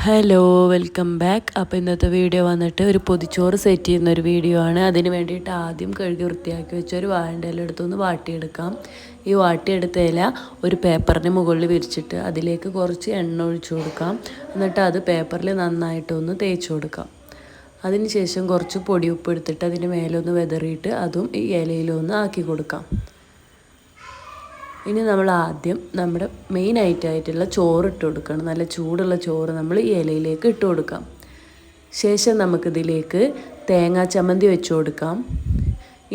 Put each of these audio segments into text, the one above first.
Hello welcome back. അപ്പോൾ ഇന്നത്തെ video വന്നിട്ട് ഒരു പൊതിച്ചോറ് സെറ്റ് ചെയ്യുന്ന ഒരു വീഡിയോ ആണ്. അതിന് വേണ്ടിയിട്ട് ആദ്യം കഴുകി വൃത്തിയാക്കി വെച്ച ഒരു വാഴൻ്റെ ഇല എടുത്തൊന്ന് വാട്ടിയെടുക്കാം. ഈ വാട്ടിയെടുത്ത ഇല ഒരു പേപ്പറിന് മുകളിൽ വിരിച്ചിട്ട് അതിലേക്ക് കുറച്ച് എണ്ണ ഒഴിച്ചു കൊടുക്കാം. എന്നിട്ട് അത് പേപ്പറിൽ നന്നായിട്ടൊന്ന് തേച്ച് കൊടുക്കാം. അതിനുശേഷം കുറച്ച് പൊടിയുപ്പ് എടുത്തിട്ട് അതിന് മേലൊന്ന് വെതറിയിട്ട് അതും ഈ ഇലയിലൊന്ന് ആക്കി കൊടുക്കാം. ഇനി നമ്മൾ ആദ്യം നമ്മുടെ മെയിൻ ആയിട്ടുള്ള ചോറ് ഇട്ട് കൊടുക്കണം. നല്ല ചൂടുള്ള ചോറ് നമ്മൾ ഈ ഇലയിലേക്ക് ഇട്ട് കൊടുക്കാം. ശേഷം നമുക്കിതിലേക്ക് തേങ്ങാ ചമ്മന്തി വെച്ച് കൊടുക്കാം.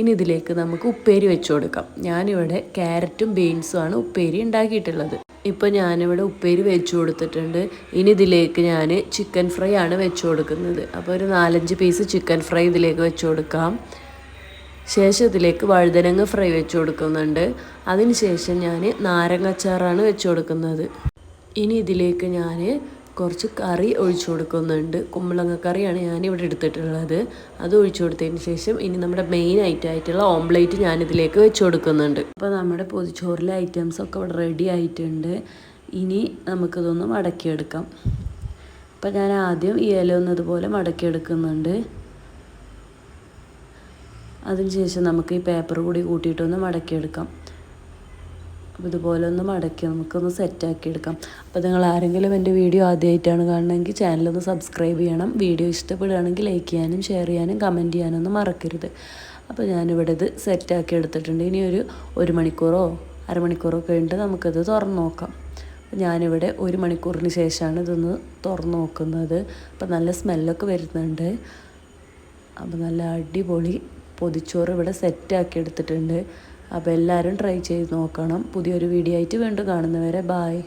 ഇനി ഇതിലേക്ക് നമുക്ക് ഉപ്പേരി വെച്ച് കൊടുക്കാം. ഞാനിവിടെ ക്യാരറ്റും ബീൻസുമാണ് ഉപ്പേരി ഉണ്ടാക്കിയിട്ടുള്ളത്. ഇപ്പോൾ ഞാനിവിടെ ഉപ്പേരി വെച്ച് കൊടുത്തിട്ടുണ്ട്. ഇനി ഇതിലേക്ക് ഞാൻ ചിക്കൻ ഫ്രൈ ആണ് വെച്ച് കൊടുക്കുന്നത്. അപ്പോൾ ഒരു 4-5 പീസ് ചിക്കൻ ഫ്രൈ ഇതിലേക്ക് വെച്ച് കൊടുക്കാം. ശേഷം ഇതിലേക്ക് വഴുതനങ്ങ ഫ്രൈ വെച്ച് കൊടുക്കുന്നുണ്ട്. അതിന് ശേഷം ഞാൻ നാരങ്ങാച്ചാറാണ് വെച്ച് കൊടുക്കുന്നത്. ഇനി ഇതിലേക്ക് ഞാൻ കുറച്ച് കറി ഒഴിച്ചു കൊടുക്കുന്നുണ്ട്. കുമ്പളങ്ങ കറിയാണ് ഞാനിവിടെ എടുത്തിട്ടുള്ളത്. അത് ഒഴിച്ചു കൊടുത്തതിന് ശേഷം ഇനി നമ്മുടെ മെയിൻ ആയിട്ടുള്ള ഓംലേറ്റ് ഞാനിതിലേക്ക് വെച്ച് കൊടുക്കുന്നുണ്ട്. അപ്പോൾ നമ്മുടെ പൊതിച്ചോറിലെ ഐറ്റംസൊക്കെ ഇവിടെ റെഡി ആയിട്ടുണ്ട്. ഇനി നമുക്കിതൊന്ന് മടക്കിയെടുക്കാം. അപ്പോൾ ഞാൻ ആദ്യം ഈ ഇല ഒന്ന് ഇതുപോലെ മടക്കിയെടുക്കുന്നുണ്ട്. അതിനുശേഷം നമുക്ക് ഈ പേപ്പർ കൂടി കൂട്ടിയിട്ടൊന്ന് മടക്കിയെടുക്കാം. അപ്പോൾ ഇതുപോലെ ഒന്ന് മടക്കി നമുക്കൊന്ന് സെറ്റാക്കി എടുക്കാം. അപ്പോൾ നിങ്ങൾ ആരെങ്കിലും എൻ്റെ വീഡിയോ ആദ്യമായിട്ടാണ് കാണണമെങ്കിൽ ചാനലൊന്ന് സബ്സ്ക്രൈബ് ചെയ്യണം. വീഡിയോ ഇഷ്ടപ്പെടുകയാണെങ്കിൽ ലൈക്ക് ചെയ്യാനും ഷെയർ ചെയ്യാനും കമൻറ്റ് ചെയ്യാനൊന്നും മറക്കരുത്. അപ്പോൾ ഞാനിവിടെ ഇത് സെറ്റാക്കി എടുത്തിട്ടുണ്ട്. ഇനി ഒരു 1 മണിക്കൂറോ അരമണിക്കൂറോ കഴിഞ്ഞിട്ട് നമുക്കത് തുറന്ന് നോക്കാം. അപ്പോൾ ഞാനിവിടെ 1 മണിക്കൂറിന് ശേഷമാണ് ഇതൊന്ന് തുറന്ന് നോക്കുന്നത്. അപ്പോൾ നല്ല സ്മെല്ലൊക്കെ വരുന്നുണ്ട്. അപ്പോൾ നല്ല അടിപൊളി പൊതിച്ചോറ് ഇവിടെ സെറ്റാക്കി എടുത്തിട്ടുണ്ട്. അപ്പോൾ എല്ലാവരും ട്രൈ ചെയ്ത് നോക്കണം. പുതിയൊരു വീഡിയോ ആയിട്ട് വീണ്ടും കാണുന്നവരെ ബായ്.